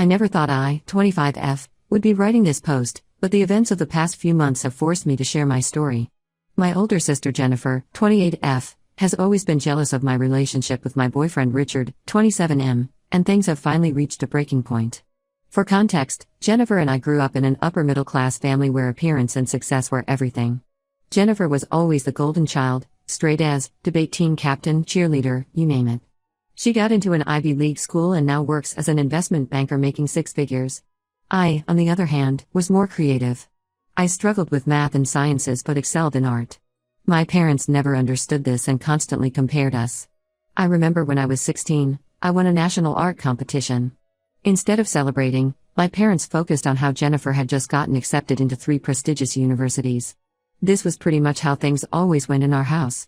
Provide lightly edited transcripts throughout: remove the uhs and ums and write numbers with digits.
I never thought I, 25F, would be writing this post, but the events of the past few months have forced me to share my story. My older sister Jennifer, 28F, has always been jealous of my relationship with my boyfriend Richard, 27M, and things have finally reached a breaking point. For context, Jennifer and I grew up in an upper-middle-class family where appearance and success were everything. Jennifer was always the golden child, straight A's, debate team captain, cheerleader, you name it. She got into an Ivy League school and now works as an investment banker making six figures. I, on the other hand, was more creative. I struggled with math and sciences but excelled in art. My parents never understood this and constantly compared us. I remember when I was 16, I won a national art competition. Instead of celebrating, my parents focused on how Jennifer had just gotten accepted into 3 prestigious universities. This was pretty much how things always went in our house.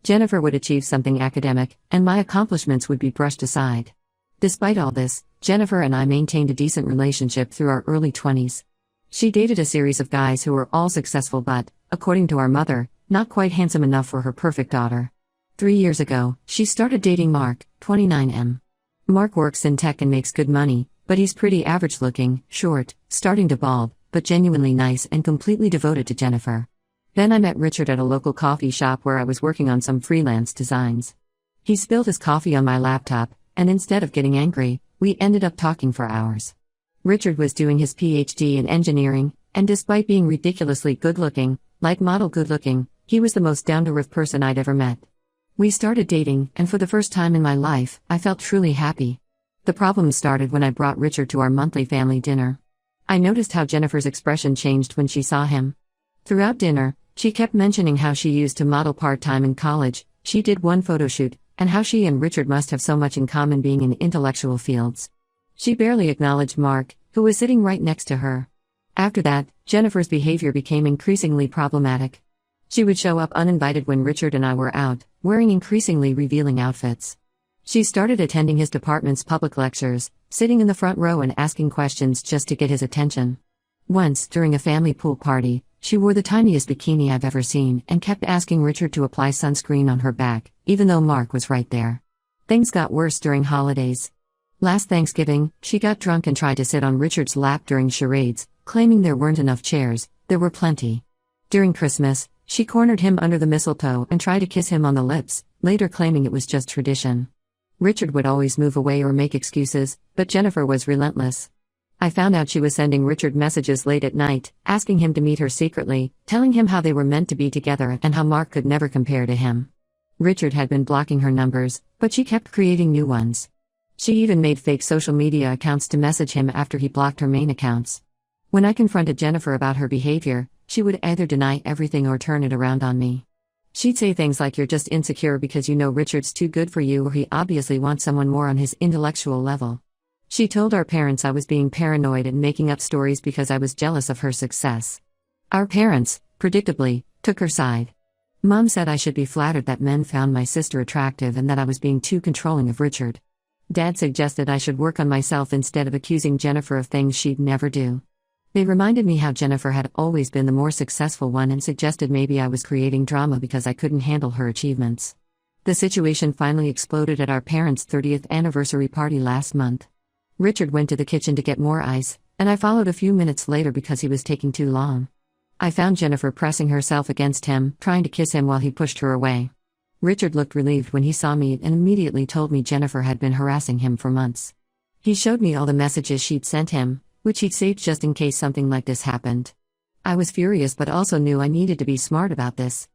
Jennifer would achieve something academic, and my accomplishments would be brushed aside. Despite all this, Jennifer and I maintained a decent relationship through our early 20s. She dated a series of guys who were all successful but, according to our mother, not quite handsome enough for her perfect daughter. 3 years ago, she started dating Mark, 29M. Mark works in tech and makes good money, but he's pretty average-looking, short, starting to bald, but genuinely nice and completely devoted to Jennifer. Then I met Richard at a local coffee shop where I was working on some freelance designs. He spilled his coffee on my laptop, and instead of getting angry, we ended up talking for hours. Richard was doing his PhD in engineering, and despite being ridiculously good-looking, like model good-looking, he was the most down-to-earth person I'd ever met. We started dating, and for the first time in my life, I felt truly happy. The problem started when I brought Richard to our monthly family dinner. I noticed how Jennifer's expression changed when she saw him. Throughout dinner, she kept mentioning how she used to model part-time in college, she did one photo shoot, and how she and Richard must have so much in common being in intellectual fields. She barely acknowledged Mark, who was sitting right next to her. After that, Jennifer's behavior became increasingly problematic. She would show up uninvited when Richard and I were out, wearing increasingly revealing outfits. She started attending his department's public lectures, sitting in the front row and asking questions just to get his attention. Once, during a family pool party, she wore the tiniest bikini I've ever seen and kept asking Richard to apply sunscreen on her back, even though Mark was right there. Things got worse during holidays. Last Thanksgiving, she got drunk and tried to sit on Richard's lap during charades, claiming there weren't enough chairs. There were plenty. During Christmas, she cornered him under the mistletoe and tried to kiss him on the lips, later claiming it was just tradition. Richard would always move away or make excuses, but Jennifer was relentless. I found out she was sending Richard messages late at night, asking him to meet her secretly, telling him how they were meant to be together and how Mark could never compare to him. Richard had been blocking her numbers, but she kept creating new ones. She even made fake social media accounts to message him after he blocked her main accounts. When I confronted Jennifer about her behavior, she would either deny everything or turn it around on me. She'd say things like, "You're just insecure because you know Richard's too good for you, or he obviously wants someone more on his intellectual level." She told our parents I was being paranoid and making up stories because I was jealous of her success. Our parents, predictably, took her side. Mom said I should be flattered that men found my sister attractive and that I was being too controlling of Richard. Dad suggested I should work on myself instead of accusing Jennifer of things she'd never do. They reminded me how Jennifer had always been the more successful one and suggested maybe I was creating drama because I couldn't handle her achievements. The situation finally exploded at our parents' 30th anniversary party last month. Richard went to the kitchen to get more ice, and I followed a few minutes later because he was taking too long. I found Jennifer pressing herself against him, trying to kiss him while he pushed her away. Richard looked relieved when he saw me and immediately told me Jennifer had been harassing him for months. He showed me all the messages she'd sent him, which he'd saved just in case something like this happened. I was furious but also knew I needed to be smart about this.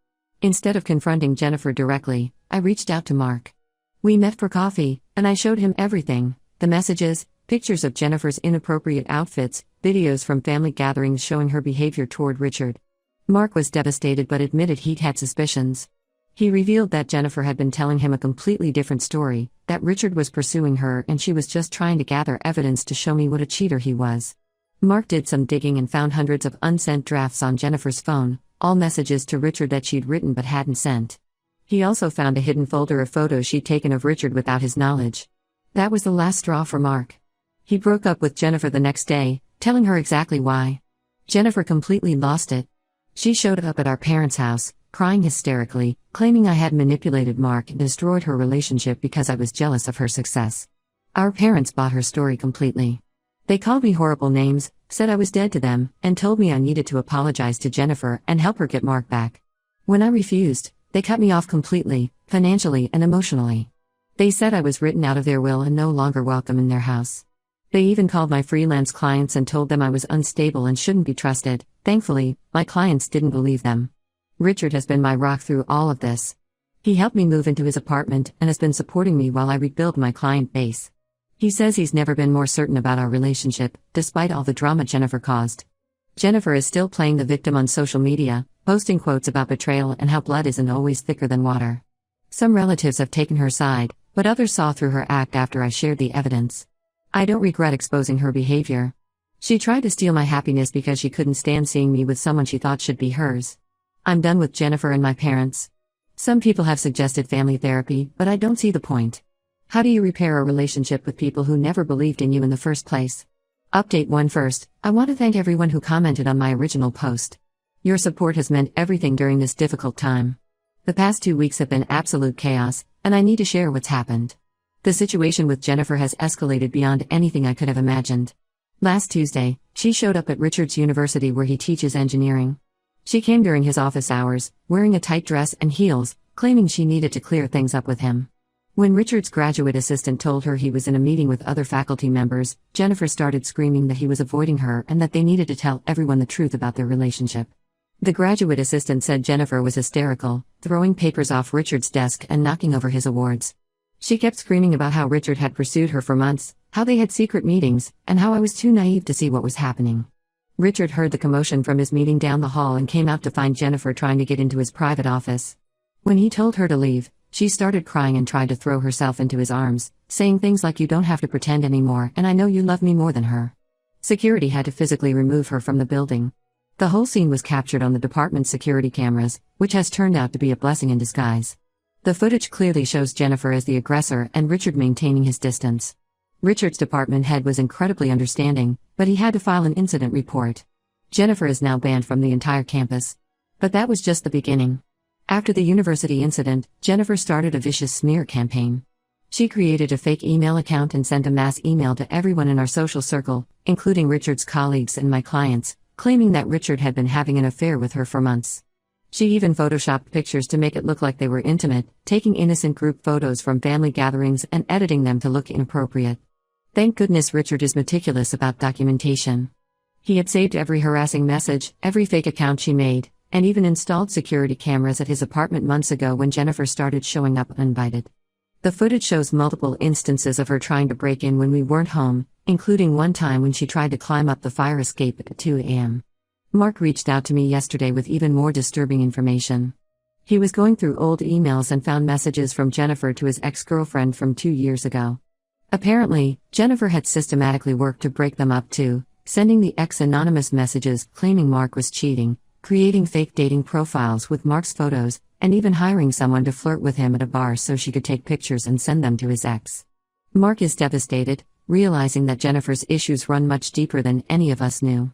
Instead of confronting Jennifer directly, I reached out to Mark. We met for coffee, and I showed him everything: the messages, pictures of Jennifer's inappropriate outfits, videos from family gatherings showing her behavior toward Richard. Mark was devastated but admitted he'd had suspicions. He revealed that Jennifer had been telling him a completely different story, that Richard was pursuing her and she was just trying to gather evidence to show me what a cheater he was. Mark did some digging and found hundreds of unsent drafts on Jennifer's phone, all messages to Richard that she'd written but hadn't sent. He also found a hidden folder of photos she'd taken of Richard without his knowledge. That was the last straw for Mark. He broke up with Jennifer the next day, telling her exactly why. Jennifer completely lost it. She showed up at our parents' house, crying hysterically, claiming I had manipulated Mark and destroyed her relationship because I was jealous of her success. Our parents bought her story completely. They called me horrible names, said I was dead to them, and told me I needed to apologize to Jennifer and help her get Mark back. When I refused, they cut me off completely, financially and emotionally. They said I was written out of their will and no longer welcome in their house. They even called my freelance clients and told them I was unstable and shouldn't be trusted. Thankfully, my clients didn't believe them. Richard has been my rock through all of this. He helped me move into his apartment and has been supporting me while I rebuild my client base. He says he's never been more certain about our relationship, despite all the drama Jennifer caused. Jennifer is still playing the victim on social media, posting quotes about betrayal and how blood isn't always thicker than water. Some relatives have taken her side, but others saw through her act after I shared the evidence. I don't regret exposing her behavior. She tried to steal my happiness because she couldn't stand seeing me with someone she thought should be hers. I'm done with Jennifer and my parents. Some people have suggested family therapy, but I don't see the point. How do you repair a relationship with people who never believed in you in the first place? Update 1 First, I want to thank everyone who commented on my original post. Your support has meant everything during this difficult time. The past 2 weeks have been absolute chaos, and I need to share what's happened. The situation with Jennifer has escalated beyond anything I could have imagined. Last Tuesday, she showed up at Richard's university where he teaches engineering. She came during his office hours, wearing a tight dress and heels, claiming she needed to clear things up with him. When Richard's graduate assistant told her he was in a meeting with other faculty members, Jennifer started screaming that he was avoiding her and that they needed to tell everyone the truth about their relationship. The graduate assistant said Jennifer was hysterical, throwing papers off Richard's desk and knocking over his awards. She kept screaming about how Richard had pursued her for months, how they had secret meetings, and how I was too naive to see what was happening. Richard heard the commotion from his meeting down the hall and came out to find Jennifer trying to get into his private office. When he told her to leave, she started crying and tried to throw herself into his arms, saying things like, "You don't have to pretend anymore, and I know you love me more than her." Security had to physically remove her from the building. The whole scene was captured on the department's security cameras, which has turned out to be a blessing in disguise. The footage clearly shows Jennifer as the aggressor and Richard maintaining his distance. Richard's department head was incredibly understanding, but he had to file an incident report. Jennifer is now banned from the entire campus. But that was just the beginning. After the university incident, Jennifer started a vicious smear campaign. She created a fake email account and sent a mass email to everyone in our social circle, including Richard's colleagues and my clients, claiming that Richard had been having an affair with her for months. She even photoshopped pictures to make it look like they were intimate, taking innocent group photos from family gatherings and editing them to look inappropriate. Thank goodness Richard is meticulous about documentation. He had saved every harassing message, every fake account she made, and even installed security cameras at his apartment months ago when Jennifer started showing up uninvited. The footage shows multiple instances of her trying to break in when we weren't home, including one time when she tried to climb up the fire escape at 2 a.m. Mark reached out to me yesterday with even more disturbing information. He was going through old emails and found messages from Jennifer to his ex-girlfriend from 2 years ago. Apparently, Jennifer had systematically worked to break them up too, sending the ex anonymous messages claiming Mark was cheating, creating fake dating profiles with Mark's photos, and even hiring someone to flirt with him at a bar so she could take pictures and send them to his ex. Mark is devastated, realizing that Jennifer's issues run much deeper than any of us knew.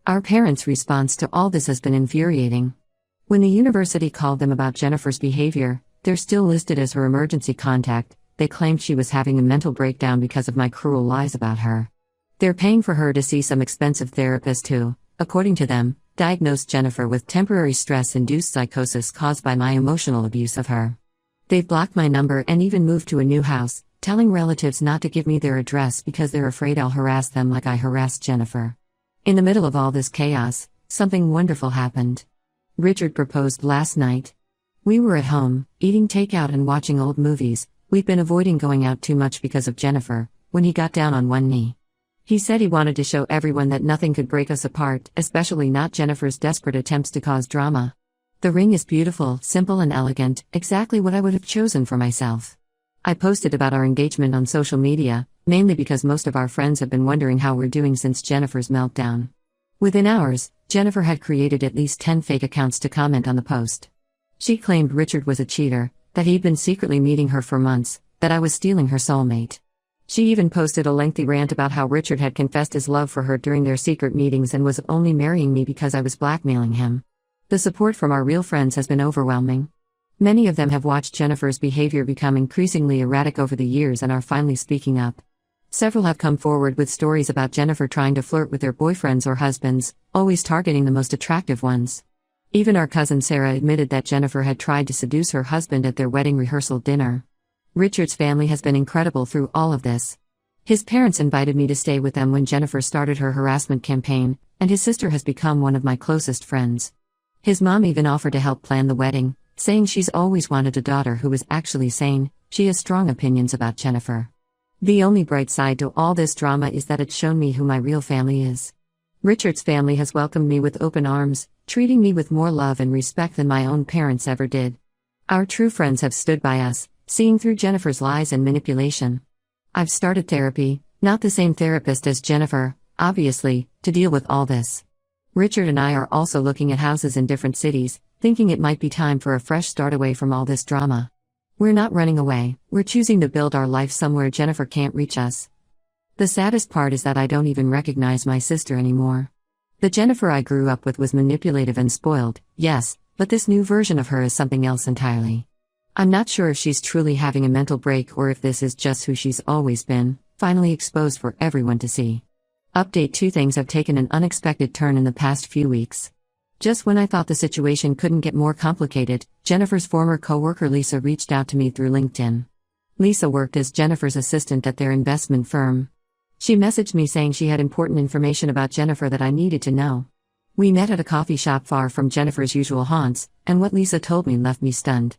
Our parents' response to all this has been infuriating. When the university called them about Jennifer's behavior, they're still listed as her emergency contact. They claimed she was having a mental breakdown because of my cruel lies about her. They're paying for her to see some expensive therapist who, according to them, diagnosed Jennifer with temporary stress-induced psychosis caused by my emotional abuse of her. They've blocked my number and even moved to a new house, telling relatives not to give me their address because they're afraid I'll harass them like I harassed Jennifer. In the middle of all this chaos, something wonderful happened. Richard proposed last night. We were at home, eating takeout and watching old movies. We'd been avoiding going out too much because of Jennifer, when he got down on one knee. He said he wanted to show everyone that nothing could break us apart, especially not Jennifer's desperate attempts to cause drama. The ring is beautiful, simple and elegant, exactly what I would have chosen for myself. I posted about our engagement on social media, mainly because most of our friends have been wondering how we're doing since Jennifer's meltdown. Within hours, Jennifer had created at least 10 fake accounts to comment on the post. She claimed Richard was a cheater, that he'd been secretly meeting her for months, that I was stealing her soulmate. She even posted a lengthy rant about how Richard had confessed his love for her during their secret meetings and was only marrying me because I was blackmailing him. The support from our real friends has been overwhelming. Many of them have watched Jennifer's behavior become increasingly erratic over the years and are finally speaking up. Several have come forward with stories about Jennifer trying to flirt with their boyfriends or husbands, always targeting the most attractive ones. Even our cousin Sarah admitted that Jennifer had tried to seduce her husband at their wedding rehearsal dinner. Richard's family has been incredible through all of this. His parents invited me to stay with them when Jennifer started her harassment campaign, and his sister has become one of my closest friends. His mom even offered to help plan the wedding, saying she's always wanted a daughter who is actually sane. She has strong opinions about Jennifer. The only bright side to all this drama is that it's shown me who my real family is. Richard's family has welcomed me with open arms, treating me with more love and respect than my own parents ever did. Our true friends have stood by us, seeing through Jennifer's lies and manipulation. I've started therapy, not the same therapist as Jennifer, obviously, to deal with all this. Richard and I are also looking at houses in different cities, thinking it might be time for a fresh start away from all this drama. We're not running away, we're choosing to build our life somewhere Jennifer can't reach us. The saddest part is that I don't even recognize my sister anymore. The Jennifer I grew up with was manipulative and spoiled, yes, but this new version of her is something else entirely. I'm not sure if she's truly having a mental break or if this is just who she's always been, finally exposed for everyone to see. Update: 2 things have taken an unexpected turn in the past few weeks. Just when I thought the situation couldn't get more complicated, Jennifer's former co-worker Lisa reached out to me through LinkedIn. Lisa worked as Jennifer's assistant at their investment firm. She messaged me saying she had important information about Jennifer that I needed to know. We met at a coffee shop far from Jennifer's usual haunts, and what Lisa told me left me stunned.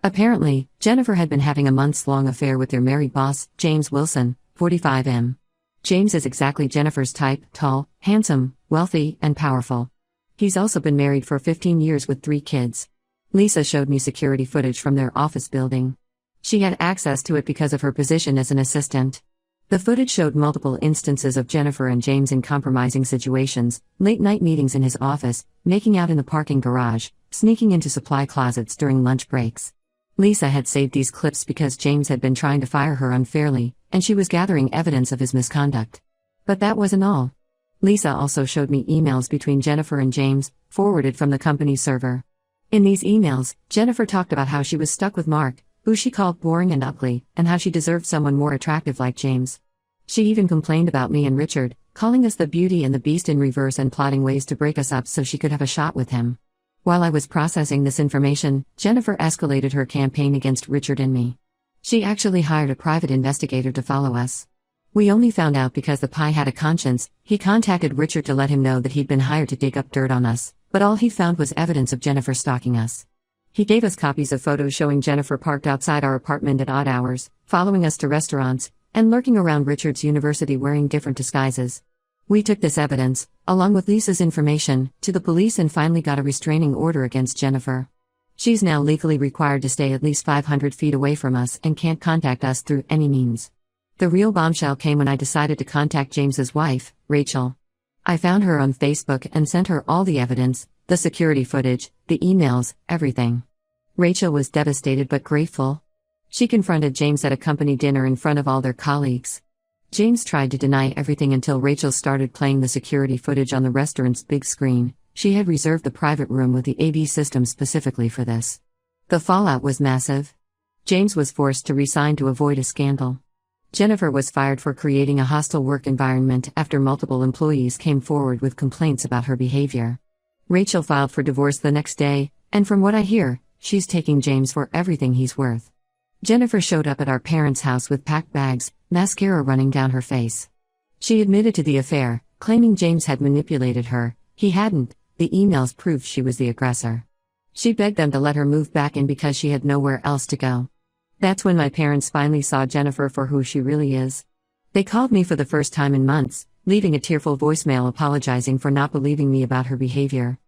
Apparently, Jennifer had been having a months-long affair with their married boss, James Wilson, 45M. James is exactly Jennifer's type: tall, handsome, wealthy, and powerful. He's also been married for 15 years with 3 kids. Lisa showed me security footage from their office building. She had access to it because of her position as an assistant. The footage showed multiple instances of Jennifer and James in compromising situations: late-night meetings in his office, making out in the parking garage, sneaking into supply closets during lunch breaks. Lisa had saved these clips because James had been trying to fire her unfairly, and she was gathering evidence of his misconduct. But that wasn't all. Lisa also showed me emails between Jennifer and James, forwarded from the company's server. In these emails, Jennifer talked about how she was stuck with Mark, who she called boring and ugly, and how she deserved someone more attractive like James. She even complained about me and Richard, calling us the Beauty and the Beast in reverse and plotting ways to break us up so she could have a shot with him. While I was processing this information, Jennifer escalated her campaign against Richard and me. She actually hired a private investigator to follow us. We only found out because the pie had a conscience. He contacted Richard to let him know that he'd been hired to dig up dirt on us, but all he found was evidence of Jennifer stalking us. He gave us copies of photos showing Jennifer parked outside our apartment at odd hours, following us to restaurants, and lurking around Richard's university wearing different disguises. We took this evidence, along with Lisa's information, to the police and finally got a restraining order against Jennifer. She's now legally required to stay at least 500 feet away from us and can't contact us through any means. The real bombshell came when I decided to contact James's wife, Rachel. I found her on Facebook and sent her all the evidence, the security footage, the emails, everything. Rachel was devastated but grateful. She confronted James at a company dinner in front of all their colleagues. James tried to deny everything until Rachel started playing the security footage on the restaurant's big screen. She had reserved the private room with the AV system specifically for this. The fallout was massive. James was forced to resign to avoid a scandal. Jennifer was fired for creating a hostile work environment after multiple employees came forward with complaints about her behavior. Rachel filed for divorce the next day, and from what I hear, she's taking James for everything he's worth. Jennifer showed up at our parents' house with packed bags, mascara running down her face. She admitted to the affair, claiming James had manipulated her. He hadn't. The emails proved she was the aggressor. She begged them to let her move back in because she had nowhere else to go. That's when my parents finally saw Jennifer for who she really is. They called me for the first time in months, leaving a tearful voicemail apologizing for not believing me about her behavior.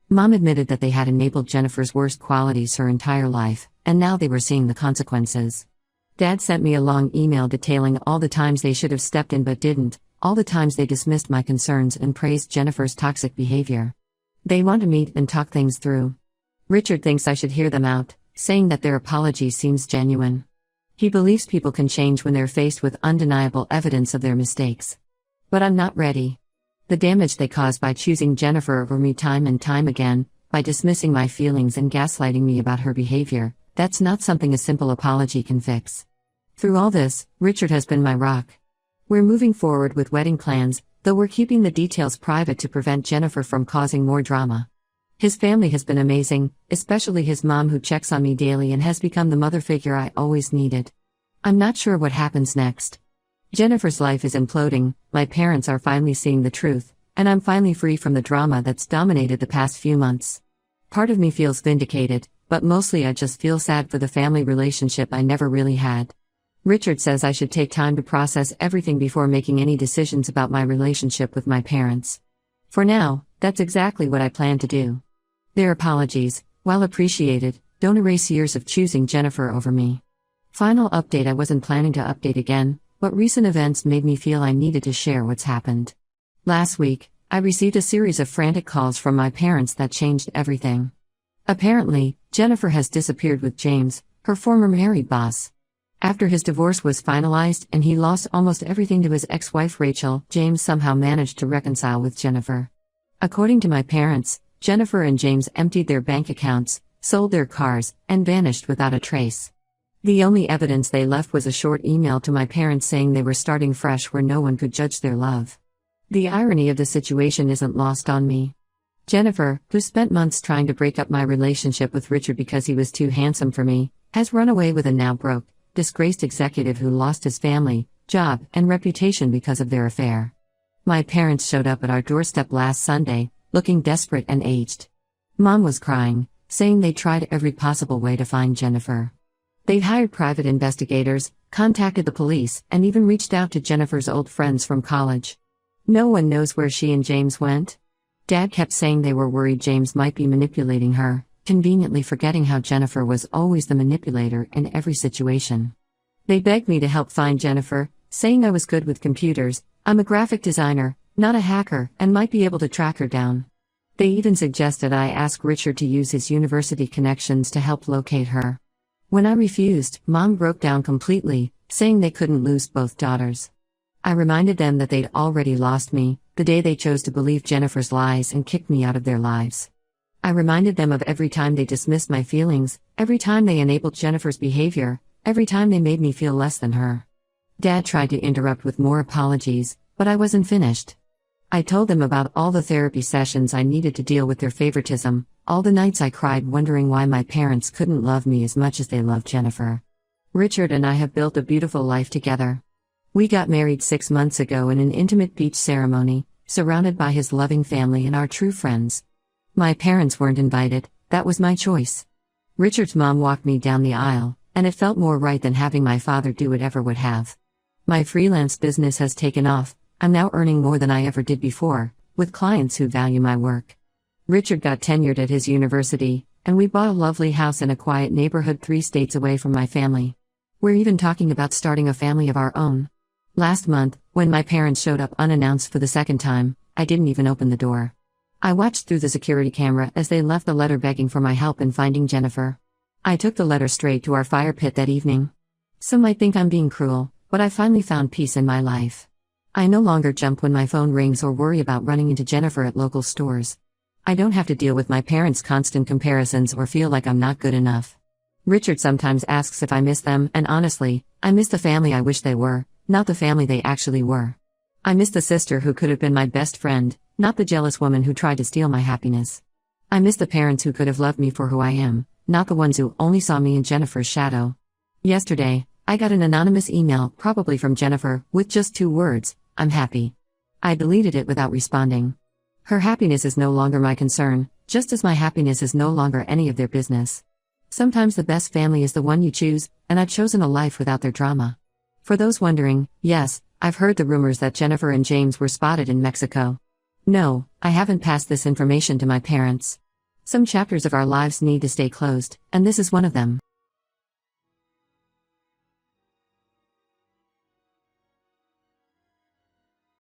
Mom admitted that they had enabled Jennifer's worst qualities her entire life, and now they were seeing the consequences. Dad sent me a long email detailing all the times they should have stepped in but didn't, all the times they dismissed my concerns and praised Jennifer's toxic behavior. They want to meet and talk things through. Richard thinks I should hear them out, saying that their apology seems genuine. He believes people can change when they're faced with undeniable evidence of their mistakes. But I'm not ready. The damage they caused by choosing Jennifer over me time and time again, by dismissing my feelings and gaslighting me about her behavior, that's not something a simple apology can fix. Through all this, Richard has been my rock. We're moving forward with wedding plans, though we're keeping the details private to prevent Jennifer from causing more drama. His family has been amazing, especially his mom who checks on me daily and has become the mother figure I always needed. I'm not sure what happens next. Jennifer's life is imploding, my parents are finally seeing the truth, and I'm finally free from the drama that's dominated the past few months. Part of me feels vindicated, but mostly I just feel sad for the family relationship I never really had. Richard says I should take time to process everything before making any decisions about my relationship with my parents. For now, that's exactly what I plan to do. Their apologies, while appreciated, don't erase years of choosing Jennifer over me. Final update: I wasn't planning to update again, but recent events made me feel I needed to share what's happened. Last week, I received a series of frantic calls from my parents that changed everything. Apparently, Jennifer has disappeared with James, her former married boss. After his divorce was finalized and he lost almost everything to his ex-wife Rachel, James somehow managed to reconcile with Jennifer. According to my parents, Jennifer and James emptied their bank accounts, sold their cars, and vanished without a trace. The only evidence they left was a short email to my parents saying they were starting fresh where no one could judge their love. The irony of the situation isn't lost on me. Jennifer, who spent months trying to break up my relationship with Richard because he was too handsome for me, has run away with a now broke, disgraced executive who lost his family, job, and reputation because of their affair. My parents showed up at our doorstep last Sunday, looking desperate and aged. Mom was crying, saying they tried every possible way to find Jennifer. They'd hired private investigators, contacted the police, and even reached out to Jennifer's old friends from college. No one knows where she and James went. Dad kept saying they were worried James might be manipulating her, conveniently forgetting how Jennifer was always the manipulator in every situation. They begged me to help find Jennifer, saying I was good with computers, I'm a graphic designer, not a hacker, and might be able to track her down. They even suggested I ask Richard to use his university connections to help locate her. When I refused, Mom broke down completely, saying they couldn't lose both daughters. I reminded them that they'd already lost me, the day they chose to believe Jennifer's lies and kicked me out of their lives. I reminded them of every time they dismissed my feelings, every time they enabled Jennifer's behavior, every time they made me feel less than her. Dad tried to interrupt with more apologies, but I wasn't finished. I told them about all the therapy sessions I needed to deal with their favoritism, all the nights I cried wondering why my parents couldn't love me as much as they loved Jennifer. Richard and I have built a beautiful life together. We got married 6 months ago in an intimate beach ceremony, surrounded by his loving family and our true friends. My parents weren't invited, that was my choice. Richard's mom walked me down the aisle, and it felt more right than having my father do it ever would have. My freelance business has taken off. I'm now earning more than I ever did before, with clients who value my work. Richard got tenured at his university, and we bought a lovely house in a quiet neighborhood 3 states away from my family. We're even talking about starting a family of our own. Last month, when my parents showed up unannounced for the second time, I didn't even open the door. I watched through the security camera as they left the letter begging for my help in finding Jennifer. I took the letter straight to our fire pit that evening. Some might think I'm being cruel, but I finally found peace in my life. I no longer jump when my phone rings or worry about running into Jennifer at local stores. I don't have to deal with my parents' constant comparisons or feel like I'm not good enough. Richard sometimes asks if I miss them, and honestly, I miss the family I wish they were, not the family they actually were. I miss the sister who could have been my best friend, not the jealous woman who tried to steal my happiness. I miss the parents who could have loved me for who I am, not the ones who only saw me in Jennifer's shadow. Yesterday, I got an anonymous email, probably from Jennifer, with just 2 words, I'm happy. I deleted it without responding. Her happiness is no longer my concern, just as my happiness is no longer any of their business. Sometimes the best family is the one you choose, and I've chosen a life without their drama. For those wondering, yes, I've heard the rumors that Jennifer and James were spotted in Mexico. No, I haven't passed this information to my parents. Some chapters of our lives need to stay closed, and this is one of them.